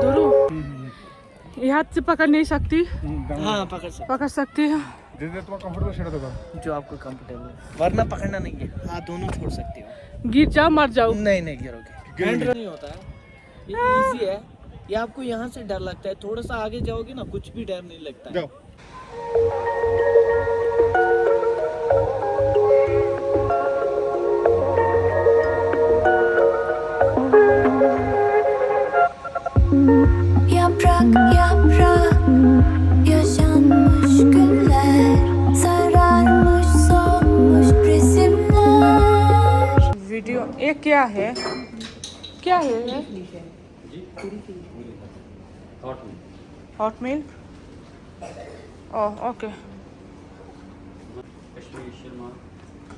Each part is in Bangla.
धरू ये हाथ से पकड़ नहीं सकती। हाँ पकड़ सकती है। तुम्हें कंफर्टेबल शेड होगा जो आपको कंफर्टेबल वरना पकड़ना नहीं है। हाँ दोनों छोड़ सकती हो। गिर जाओ मर जाओ। नहीं नहीं गिरोगे। हैंड नहीं होता है, ये इजी है। ये आपको यहाँ से डर लगता है, थोड़ा सा आगे जाओगे ना कुछ भी डर नहीं लगता है। जाओ। Yaprak yaprak yaşanmış günler, sararmış solmuş resimler. Video ये क्या है? क्या है ये? हॉट मिल। Oh okay.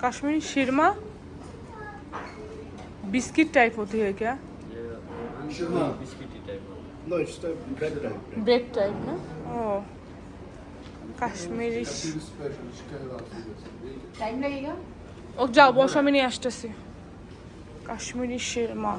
कश्मीरी शिरमा बिस्किट टाइप होती है क्या? No, it's just a bread type. Bread type ना? ओह কাশ্মীরি। टाइम लगेगा। ও যাও বসো, আমি নিয়ে আসতেছি। কাশ্মীরি শিরমা।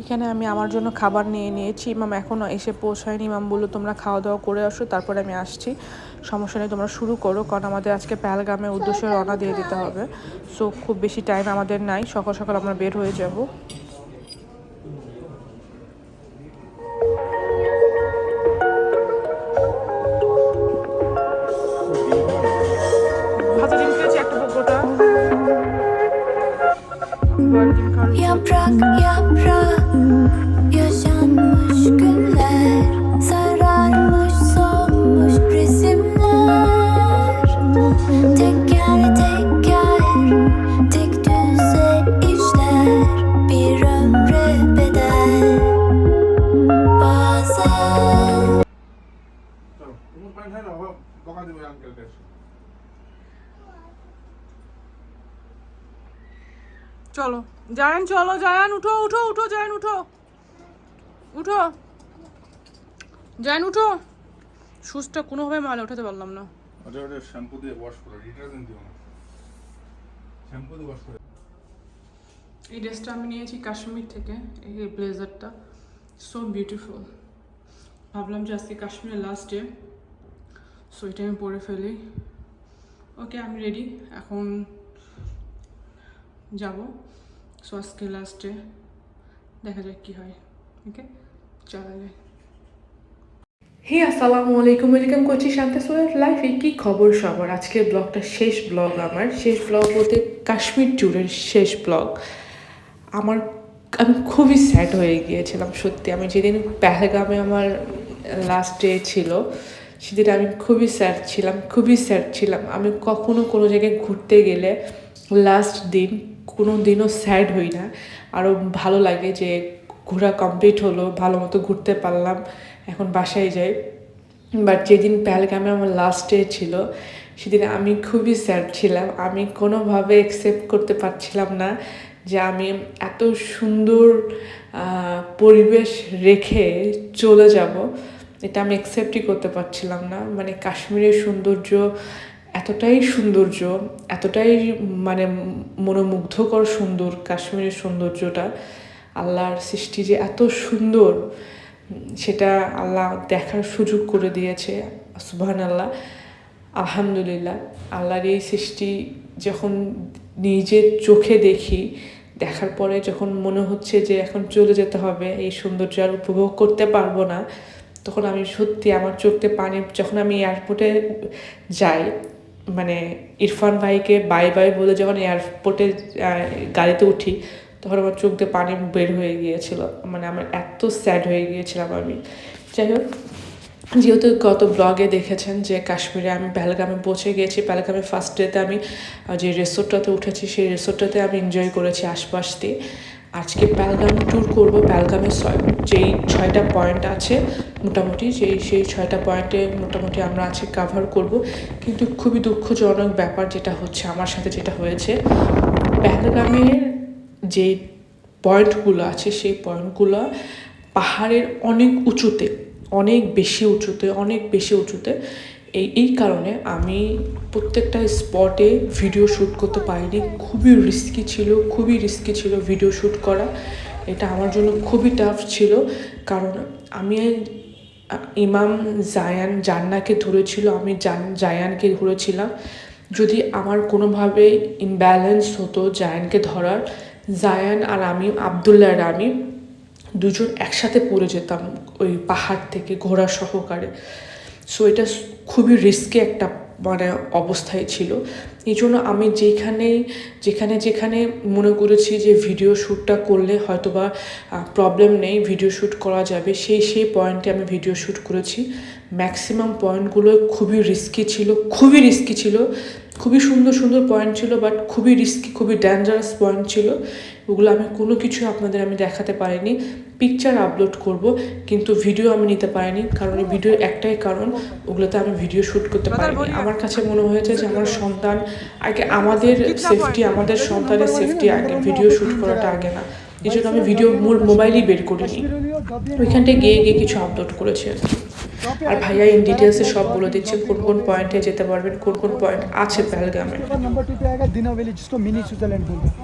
এখানে আমি আমার জন্য খাবার নিয়ে নিয়েছি। ইমাম এখনও এসে পৌঁছায়নি। ইমাম বললো তোমরা খাওয়া দাওয়া করে আসো, তারপরে আমি আসছি। সমস্যা নেই, তোমরা শুরু করো, কারণ আমাদের আজকে পেহেলগামের উদ্দেশ্যে রওনা দিয়ে দিতে হবে। সো খুব বেশি টাইম আমাদের নাই, সকাল সকাল আমরা বের হয়ে যাব। ভাজা ডিম খেয়েছি একটা গোটা। Yaprak yaprak yaşanmış günler, sararmış solmuş resimler. Teker teker tek düze işler, bir ömre bedel bazen. तुम पानी है ना वो बका दे अंकल के। চলো জায়ান, চলো জায়ান, উঠো উঠো উঠো জায়ান, উঠো উঠো জায়ান, উঠো। শুজটা কোনোভাবে মালে উঠাতে পারলাম না। আচ্ছা ওটা শ্যাম্পু দিয়ে ওয়াশ করো, ডিটারজেন্ট দিও না, শ্যাম্পু দিয়ে ওয়াশ করো। এই ড্রেসটা আমি নিয়েছি কাশ্মীর থেকে, এই ব্লেজারটা সো বিউটিফুল। ভাবলাম যে আজকে কাশ্মীরের লাস্ট ডে, সো এটা আমি পরে ফেলি। ওকে আমি রেডি, এখন যাব। সো আজকে লাস্ট ডে, দেখা যাক কী হয়। ওকে চলা যায়। হে আসসালামু আলাইকুম, ওয়েলকাম করছি শান্তা সোয়ার লাইফে। কী খবর সবার? আজকের ব্লগটা শেষ ব্লগ, আমার শেষ ব্লগ বলতে কাশ্মীর ট্যুরের শেষ ব্লগ। আমি খুবই স্যাড হয়ে গিয়েছিলাম সত্যি। আমি যেদিন পেহেলগামে আমার লাস্ট ডে ছিল, সেদিন আমি খুবই স্যাড ছিলাম। আমি কখনো কোনো জায়গায় ঘুরতে গেলে লাস্ট দিন কোনো দিনও স্যাড হই না, আরও ভালো লাগে যে ঘোরা কমপ্লিট হলো, ভালো মতো ঘুরতে পারলাম, এখন বাসায় যাই। বাট যেদিন পেহেলগামে আমার লাস্ট ডে ছিল, সেদিন আমি খুবই স্যাড ছিলাম। আমি কোনোভাবে অ্যাকসেপ্ট করতে পারছিলাম না যে আমি এত সুন্দর পরিবেশ রেখে চলে যাব, এটা আমি অ্যাকসেপ্টই করতে পারছিলাম না। মানে কাশ্মীরের সৌন্দর্য এতটাই মানে মনোমুগ্ধকর সুন্দর। কাশ্মীরের সৌন্দর্যটা, আল্লাহর সৃষ্টি যে এত সুন্দর, সেটা আল্লাহ দেখার সুযোগ করে দিয়েছে। সুবহানাল্লাহ, আলহামদুলিল্লাহ। আল্লাহর এই সৃষ্টি যখন নিজের চোখে দেখার পরে যখন মনে হচ্ছে যে এখন চলে যেতে হবে, এই সৌন্দর্য আর উপভোগ করতে পারবো না, তখন আমি সত্যি আমার চোখে পানি। যখন আমি এয়ারপোর্টে যাই, মানে ইরফান ভাইকে বাই বাই বলে যখন এয়ারপোর্টে গাড়িতে উঠি, তখন আমার চোখ দিয়ে পানি বের হয়ে গিয়েছিল। মানে আমার এত স্যাড হয়ে গিয়েছিলাম আমি। যাই হোক, যেহেতু গত ব্লগে দেখেছেন যে কাশ্মীরে আমি পেহেলগামে পৌঁছে গিয়েছি, পেহেলগামে ফার্স্ট ডেতে আমি যে রিসোর্টটাতে উঠেছি সেই রিসোর্টটাতে আমি এনজয় করেছি আশপাশ দিয়ে। আজকে পেহেলগাম ট্যুর করব। পেহেলগামে যেই 6টা পয়েন্ট আছে মোটামুটি সেই 6টা পয়েন্টে মোটামুটি আমরা আজকে কাভার করব। কিন্তু খুবই দুঃখজনক ব্যাপার যেটা হচ্ছে, আমার সাথে যেটা হয়েছে, পেহেলগামের যে পয়েন্টগুলো আছে সেই পয়েন্টগুলো পাহাড়ের অনেক উঁচুতে, অনেক বেশি উঁচুতে। এই কারণে আমি প্রত্যেকটা স্পটে ভিডিও শ্যুট করতে পারিনি। খুবই রিস্কি ছিল ভিডিও শ্যুট করা। এটা আমার জন্য খুবই টাফ ছিল, কারণ আমি ইমাম জান্নাকে ধরেছিল, আমি জায়ানকে ধরেছিলাম। যদি আমার কোনোভাবে ইমব্যালেন্স হতো জায়ানকে ধরার, জায়ান আর আমি, আবদুল্লাহ আর আমি দুজন একসাথে পড়ে যেতাম ওই পাহাড় থেকে ঘোড়া সহকারে। সো এটা খুবই রিস্কি একটা মানে অবস্থায় ছিল। এই জন্য আমি যেখানে মনে করেছি যে ভিডিও শ্যুটটা করলে হয়তো বা প্রবলেম নেই, ভিডিও শ্যুট করা যাবে, সেই পয়েন্টে আমি ভিডিও শ্যুট করেছি। ম্যাক্সিমাম পয়েন্টগুলো খুবই রিস্কি ছিল, খুবই সুন্দর পয়েন্ট ছিল, বাট খুবই রিস্কি, খুবই ডেঞ্জারাস পয়েন্ট ছিল। ওগুলো আমি কোনো কিছু আপনাদের আমি দেখাতে পারিনি। পিকচার আপলোড করব, কিন্তু ভিডিও আমি নিতে পারিনি, কারণ এই ভিডিওর একটাই কারণ, ওগুলোতে আমি ভিডিও শ্যুট করতে পারিনি। আমার কাছে মনে হয়েছে যে আমার সন্তান আগে, আমাদের সেফটি, আমাদের সন্তানের সেফটি আগে, ভিডিও শ্যুট করাটা আগে না। এই জন্য আমি ভিডিও মোবাইলই বের করিনি, ওইখানটায় গিয়ে কিছু আপলোড করেছি আর কি। আর ভাইয়া ইন ডিটেলসে সব বলে দিচ্ছে কোন পয়েন্টে যেতে পারবেন, কোন পয়েন্ট আছে পেহেলগামে। नंबर 2 पे आएगा दिना वैली, जिसको मिनी स्विट्जरलैंड बोलते हैं।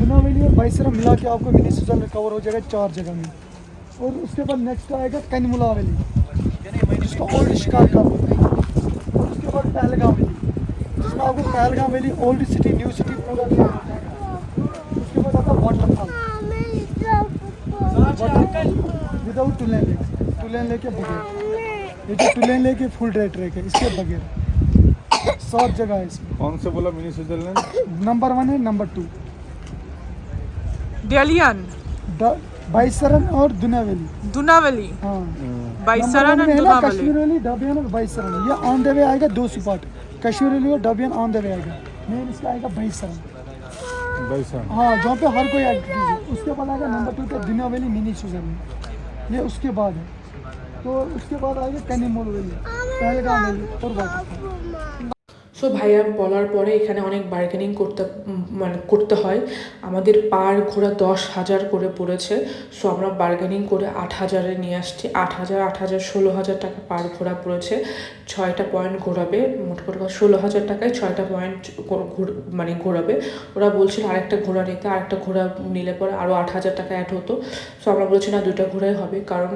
दिना वैली और बाईसरम मिला के आपको मिनी स्विट्जरलैंड कवर हो जाएगा 4 जगह में। और उसके बाद नेक्स्ट आएगा कनमुला वैली, जिसको ओल्ड शिकारका बोलते हैं। और उसके बाद पहलगाम वैली, जिसमें आपको Pahalgam valley, old city, new city पूरा दिया जाता है। उसके बाद आता है वाटरफॉल विदाउट टुलेन लेक के बगैर। ये जो टुलेन लेक के फुल ड्राई ट्रैक है, इसके बगैर 7 जगह है इसमें। कौन से बोला मिनी स्विट्जरलैंड? नंबर 1 है, नंबर 2 डेलियन, बाईसरन और दुनावली। दुनावली, हाँ, बाईसरन नंबर 1 एंड में है ना दुनावली। कश्मीर वैली, डबियन और बाईसरन। ये ऑन द वे आएगा 2 स्पॉट, कश्मीर वैली और डबियन ऑन द वे आएगा। मेन इसका आएगा बाईसरन। हाँ, जहाँ पे हर कोई एक्टिविटी है। उसके बाद आएगा नंबर 2 पे दुनावली मिनी स्विट्जरलैंड, ये उसके बाद है। तो उसके बाद आएगा कनिमोल वैली, पहलगाम वैली और वाटरफॉल। সো ভাইয়া বলার পরে এখানে অনেক বার্গেনিং করতে হয়। আমাদের পার ঘোড়া 10,000 করে পড়েছে। সো আমরা বার্গেনিং করে 8,000-এ নিয়ে আসছি। 8,000, 16,000 টাকা পার ঘোড়া পড়েছে। 6টা পয়েন্ট ঘোরাবে, মোট কথা 16,000 টাকায় 6টা পয়েন্ট ঘোরাবে। ওরা বলছিল আরেকটা ঘোড়া নিতে, আরেকটা ঘোড়া নিলে পরে আরও 8,000 টাকা অ্যাড হতো। সো আমরা বলছি না, 2টা ঘোড়াই হবে, কারণ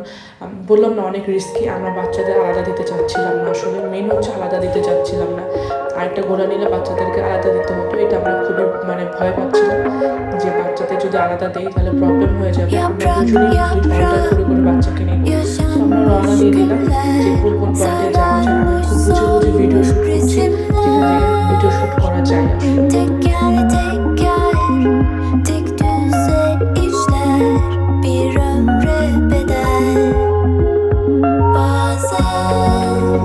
বললাম না অনেক রিস্কি। আমরা বাচ্চাদের আলাদা দিতে চাচ্ছিলাম না, আসলে মেন হচ্ছে আলাদা দিতে চাচ্ছিলাম না। আরেকটা ঘোড়া নিলে বাচ্চাদেরকে আলাদা দিতে হতো, এটা আমরা খুবই ভয় পাচ্ছিলাম যে বাচ্চাদের যদি আলাদা দেই তাহলে প্রবলেম হয়ে যাবে। আমরা দুজনেই অর্ডার করে বাচ্চাকে নিব। আমরা রওনা দিয়ে দিলাম যে কোন পয়েন্টে যাওয়া যায়। আমি খুব বুঝে ভিডিও শ্যুট করছি, যেখান থেকে video shoot kara cahaya. Tek düze işler bir ömre bedel. Bazen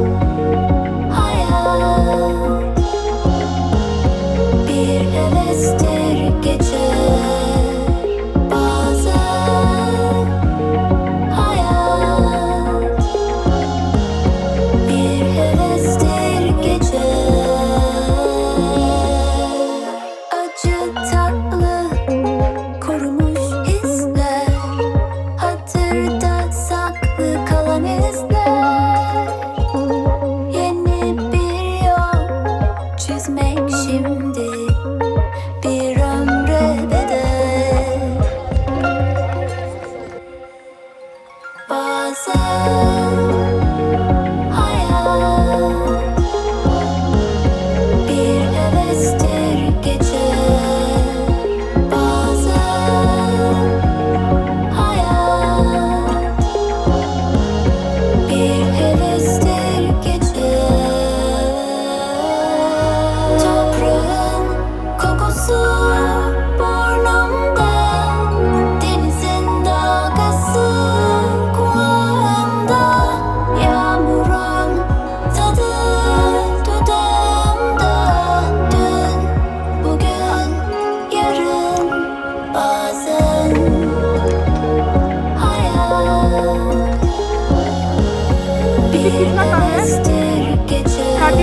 hayat bir hevestir geçer. Bazen hayat bir hevestir geçer. Acı tatlı korumuş hisler, hatırda saklı kalan izler. Yeni bir yol çizmek şimdi bir ömre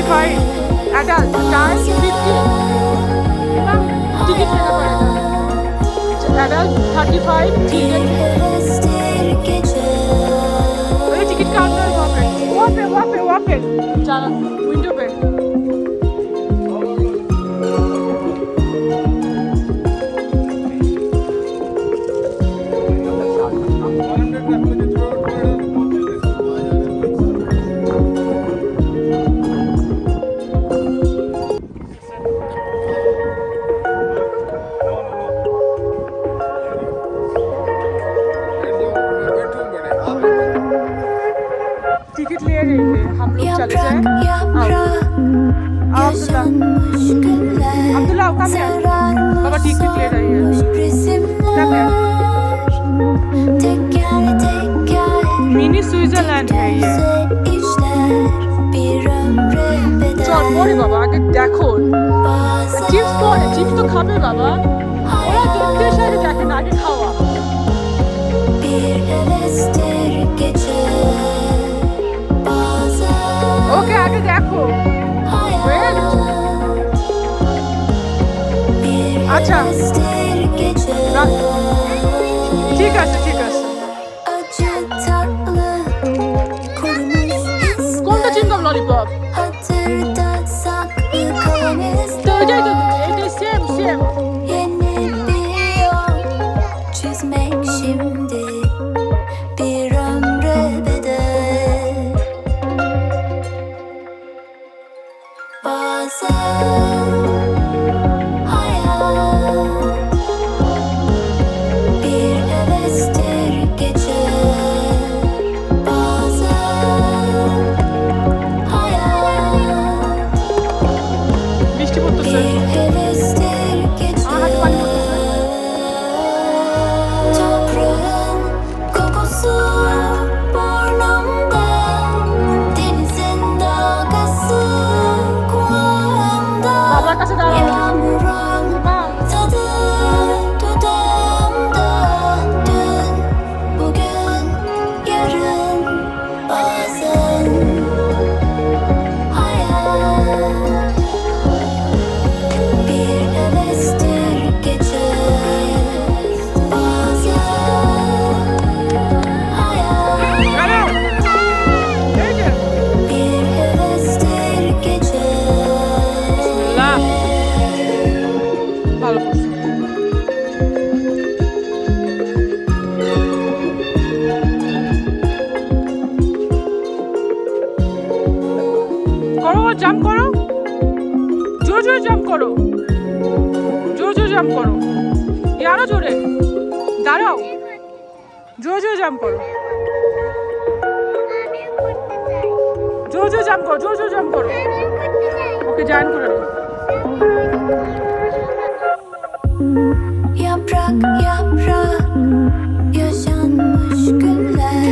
35 adult time 50 ना टिकट लेना पड़ेगा adult 35 children ये टिकट काउंटर वहाँ पे चलो विंडो पे टिकट ले रहे थे हम लोग चले जाए अब्दुल्ला कम है बाबा टिकट ले रही है कम है मिनी स्विट्जरलैंड है ये चल पड़े बाबा आगे देखो चिप्स पड़े चिप्स तो खाबे बाबा ওরা দেখতে সাথে দেখে না আগে খাওয়া ওকে আগে দেখো আচ্ছা ঠিক আছে কোনটা চিনতাম ললিপপ তো এটাই তো এটাই same Çizmek şimdi bir ömre bedel. Bazen hayal bir hevestir geçer. Bazen hayal মিষ্টি পড়তেছে bir hevestir geçer. hadi bak pırtısı. Toprağın kokusu burnumda, denizin dalgası kulağımda, বাবার কাছে দাঁড়াও yağmurun tadı dudağımda. Dün, bugün, yarın, bazen hayal bir hevestir geçer. Bazen hayal দাঁড়াও এই যে bir hevestir geçer. লা ভালো করছো করো জাম্প করো জোরে জাম্প করো জোরে জাম্প করো আরো জোরে দাঁড়াও জোরে জাম্প করো জোরে জাম্প করো জোরে জাম্প করো ওকে জয়েন করে নাও Yaprak yaprak yaşanmış günler,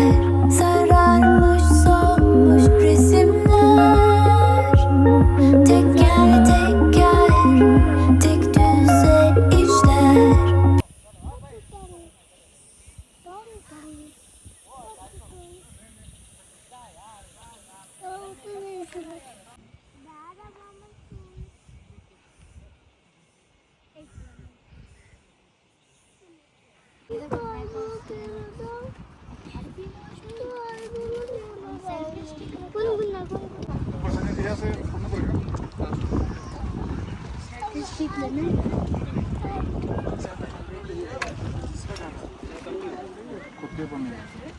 sararmış solmuş resimler. Teker teker tek düze işler.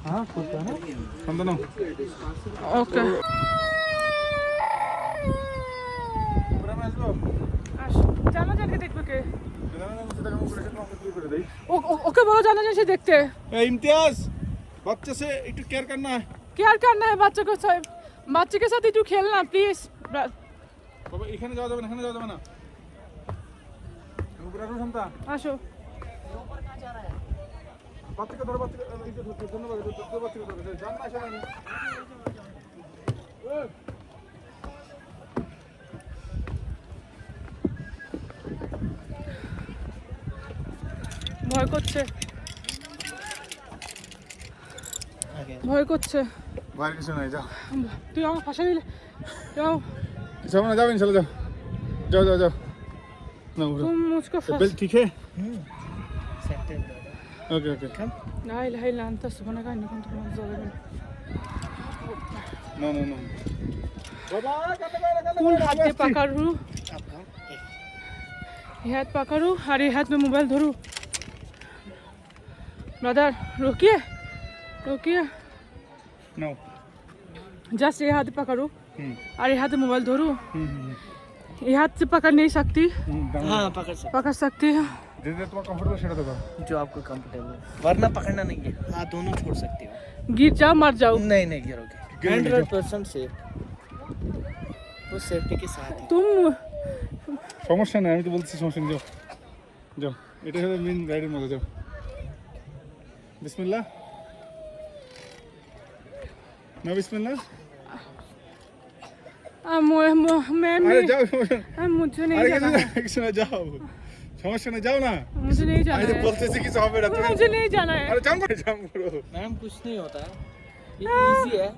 हाँ खुलता है ना ওকে জানা জানকে দেখবে কে ওকে বলো জানা জান সে দেখতে इम्तियाज बच्चे से एक केयर करना है কেয়ার करना है बच्चे को बच्चे के साथ একটু খেলনা প্লিজ বাবা এখানে যাওয়া যাবে না এখানে যাওয়া যাবে না উপরে আসো শান্তা আসো বাচ্চাকে ধরো বাচ্চাকে ধন্যবাদ বাচ্চাকে ধরো জান না আসে না ভয় করছে ভয় করছে বাইরে কিছু নাই যাও তুই আমার পাশে দিলে যাও सामने जाओ इंशाल्लाह, जाओ जाओ जाओ जाओ ना उठो। तुम मुझको बेल्ट ठीक है? सेट है okay okay. لا اله الا انت سبحانك اني كنت من الظالمين no no no कौन हाथ पे पकड़ू ये हाथ पकड़ू और ये हाथ में मोबाइल धरू ब्रदर रुकिए रुकिए नो जस्ट ये हाथ पकड़ू और ये हाथ में मोबाइल धरू ये हाथ से पकड़ नहीं सकती हाँ पकड़ सकती है दे तुम्हारा कंफर्टेबल शेड दो जो आपको कंफर्टेबल है, वरना पकड़ना नहीं है, हाथ दोनों छोड़ सकते हो। गिर जाओ मर जाओ नहीं नहीं गिरोगे, 100% सेफ, वो सेफ्टी के साथ है। तुम সমস্যা নাই, আমি তো বলছি সমস্যা নেই, যাও যাও, এটা হলো মেইন রাইডের মজা, যাও বিসমিল্লাহ না বিসমিল্লাহ मैं আরে যাও मुझे नहीं আরে जाना है কিছু না, যাও সমস্যা নেই, যাও না, मुझे नहीं जाना আরে है বলতেছি কিছু হবে না, তুমি मुझे नहीं जाना है আরে জাম্প করো। मैम कुछ नहीं होता है, ये इजी है,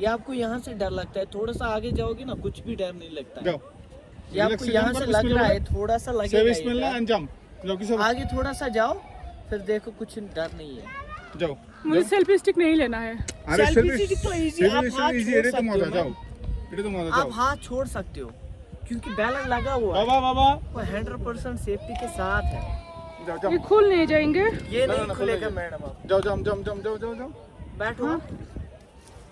ये आपको यहाँ से डर लगता है, थोड़ा सा आगे जाओगे ना कुछ भी डर नहीं लगता है। যাও ये आपको यहाँ से लग रहा है, थोड़ा सा से लगेगा बिस्मिल्लाह ये एंड जंप, जाओ किसी डर। आगे थोड़ा सा जाओ, फिर देखो कुछ डर नहीं है। যাও मुझे सेल्फी स्टिक नहीं लेना है আরে सेल्फी সেলফি स्टिक तो easy है, आप हाथ ইজি, छोड़ এটা তো सकते মজা, हो যাও मैम। এটা তো মজা, आप যাও हाथ छोड़ सकते हो क्योंकि बैलर लगा हुआ है, বাবা বাবা वो 100% सेफ्टी के साथ है। যাও যাও ये खुल नहीं जाएंगे ये ना, नहीं ना, खुलेगा खुलेगा। मैडम, आप যাও যাও যাও যাও যাও যাও যাও बैठो।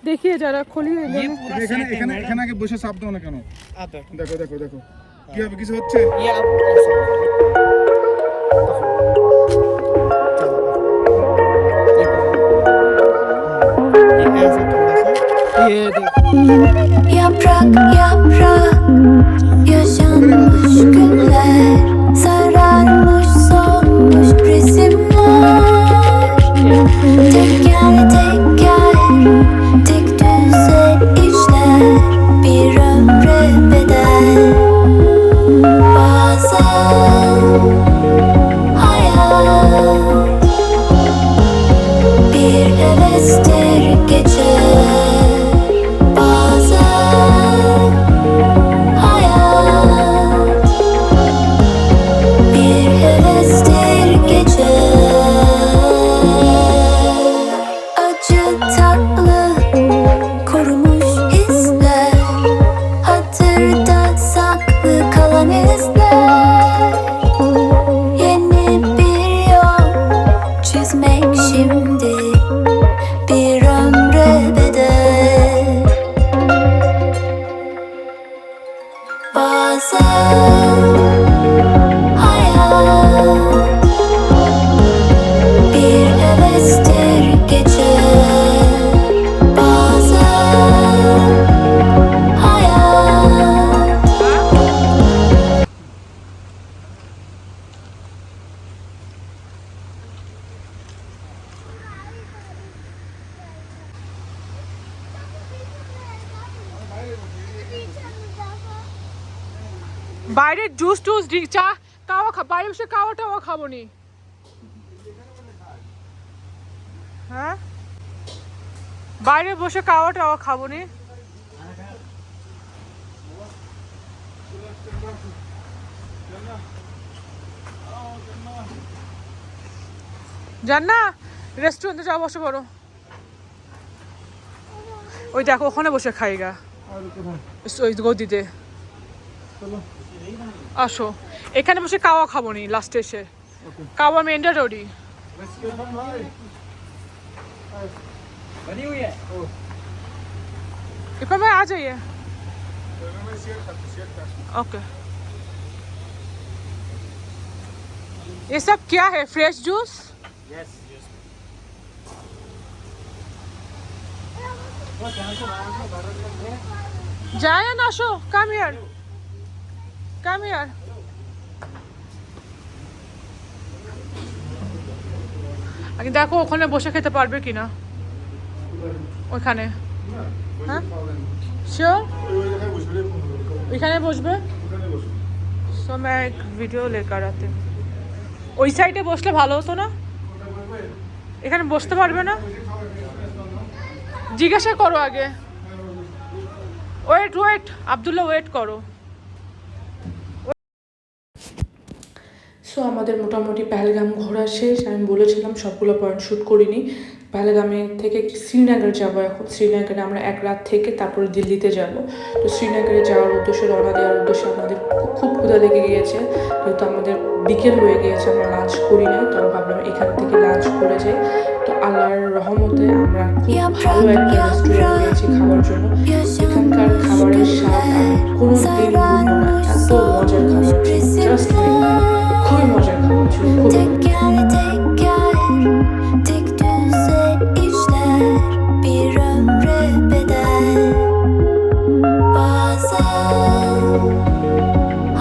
देखिए जरा खोलिए ये दोनों। पूरा এখানে set है এখানে मैडम। এখানে আগে বসে চাপ দাও না কেন, आप बैठो, দেখো দেখো দেখো কি হবে, কিছু হচ্ছে? ये आप ऐसे ये ऐसे थोड़ा सा, ये देखो Yaprak yaprak yaşanmış günler sararmış solmuş resimler teker teker tek düze işler bir ömre bedel bazen hayat bir hevestir geçer bazen hayat bir hevestir geçer acı tatlı korumuş hisler hatırda saklı kalan izler yeni bir yol çizmek şimdi bir ömre bedel bazen hayat bir hevestir geçer bazen hayat বাইরে জুস টুস চা কাওয়া বাইরে বসে কাওয়া টাওয়া খাবো নি হ্যাঁ বাইরে বসে কাওয়া টাওয়া খাবো নি জান না রেস্টুরেন্টে যাও, বসে পড়ো, ওই দেখো ওখানে বসে খাইগা ওই গদিতে, আসো এখানে বসে কাওয়া খাবো নি লাস্টে এসে, কাওয়া ম্যান্ডেটরি बनी हुई है। इधर में आ जाइए, ओके। ये सब क्या है, fresh juice? Yes Jayan, Asho, come here. Come here. আগে দেখো ওখানে বসে খেতে পারবে কিনা, ওখানে হ্যাঁ শিওর এখানে বসবে। সো मैं एक वीडियो लेकर आते हूँ। ওই সাইডে বসলে ভালো হতো না, এখানে বসতে পারবে না, জিজ্ঞাসা করো আগে। ওয়েট ওয়েট আব্দুল্লাহ ওয়েট করো। সো আমাদের মোটামুটি পেহেলগাম ঘোরা শেষ। আমি বলেছিলাম সবগুলো পয়েন্ট শ্যুট করিনি। পেহেলগামে থেকে শ্রীনগর যাব এখন। শ্রীনগরে আমরা এক রাত থেকে তারপরে দিল্লিতে যাব। তো শ্রীনগরে যাওয়ার উদ্দেশ্যে রওনা দেওয়ার উদ্দেশ্যে আমাদের খুব ক্ষুধা লেগে গিয়েছে, যেহেতু আমাদের বিকেল হয়ে গিয়েছে, আমরা লাঞ্চ করি না। তো ভাবলাম এখান থেকে লাঞ্চ করে যাই। তো আল্লাহর রহমতে আমরা খুব ভালো একটা রেস্টুরেন্ট পেয়েছি খাওয়ার জন্য। এখানকার খাবারের স্বাদ আমি কোনো দিন ভুলবো না। এত মজার খাবার ছিল, জাস্ট খুবই মজার খাবার ছিল, খুবই। Teker tek düze işler bir ömre bedel. Bazen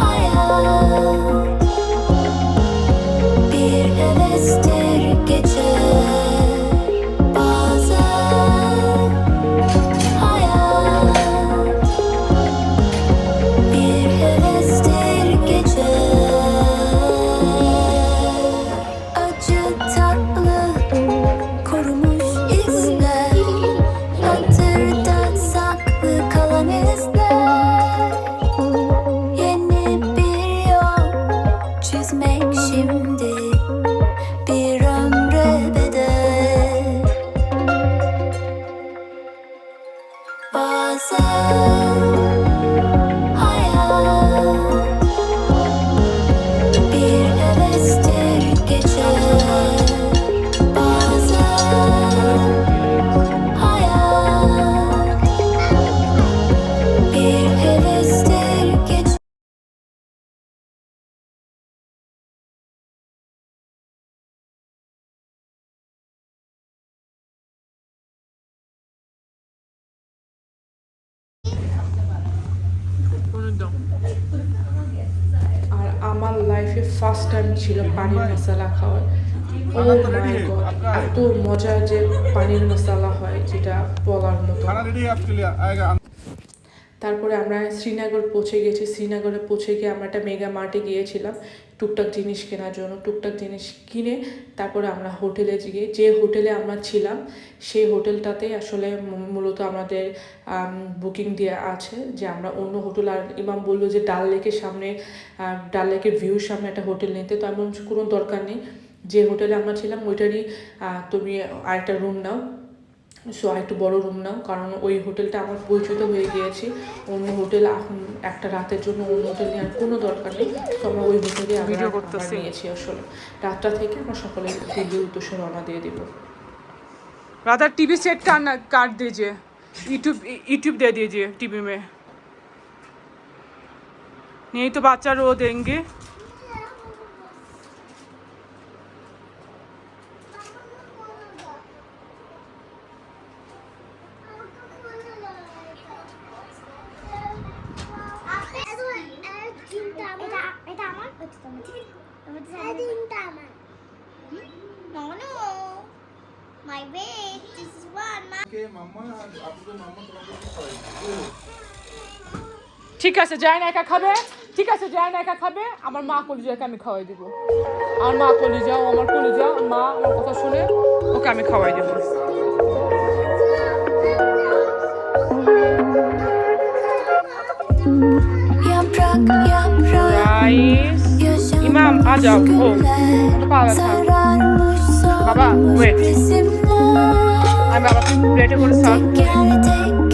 hayat bir hevestir geçer. Bazen hayat bir hevestir geçer. Acı tatlı korumuş izler, hatırda saklı kalan izler. Yeni bir yol çizmek şimdi bir ömre bedel. Bazen hayat bir hevestir geçer. Bazen hayat bir hevestir geçer. আর আমার লাইফে ফার্স্ট টাইম ছিল পানির মশলা খাওয়ার। ও মাই গড, এত মজা যে পানির মশলা হয় যেটা বলার মতো। खाना रेडी है आपके लिए आएगा। তারপরে আমরা শ্রীনগর পৌঁছে গেছি। শ্রীনগরে পৌঁছে গিয়ে আমরা একটা মেগা মার্টে গিয়েছিলাম টুকটাক জিনিস কেনার জন্য। টুকটাক জিনিস কিনে তারপরে আমরা হোটেলে গিয়ে, যে হোটেলে আমরা ছিলাম সেই হোটেলটাতে আসলে মূলত আমাদের বুকিং দেওয়া আছে যে আমরা অন্য হোটেল, আর ইমাম বললো যে ডাল লেকের সামনে, ডাল লেকের ভিউর সামনে একটা হোটেল নিতে। তো আমি বলছি কোনো দরকার নেই, যে হোটেলে আমরা ছিলাম ওইটারই তুমি আরেকটা রুম নাও। সো একটু বড় রুম নাও, কারণ ওই হোটেলটা আমার পরিচিত হয়ে গিয়েছে। অন্য হোটেল একটা রাতের জন্য অন্য হোটেল নেওয়ার কোনো দরকার নেই। তো আমরা ওই হোটেলে আমরা নিয়েছি। আসলে রাতটা থেকে আমরা সকলে দিল্লির উদ্দেশ্যে রওনা দিয়ে দেবো। राधा टीवी सेट काट दीजिए, यूट्यूब दे दीजिए टीवी में, नहीं तो बच्चा रो देंगे। এটা আমার হচ্ছে তোমার, ঠিক আছে? তিনটা আমার। No, no. My bed. This is one. के मामा आपको मामा তোমাকে কি খাওয়াই? ঠিক আছে, যায় না একা খাবে, ঠিক আছে যায় না একা খাবে। আমার মা কলিজাকে আমি খাওয়াই দিব। আমার মা কলিজা, ও আমার কলিজা, মা আমার কথা শুনে ওকে আমি খাওয়াই দেব। Yaprak yaprak রাইস ইমাম আ যাও। ও পা ব্যথা। sararmış Baba, solmuş wait. resimler. আমি বাবাকে প্লেটে করে সার্ভ করি। Teker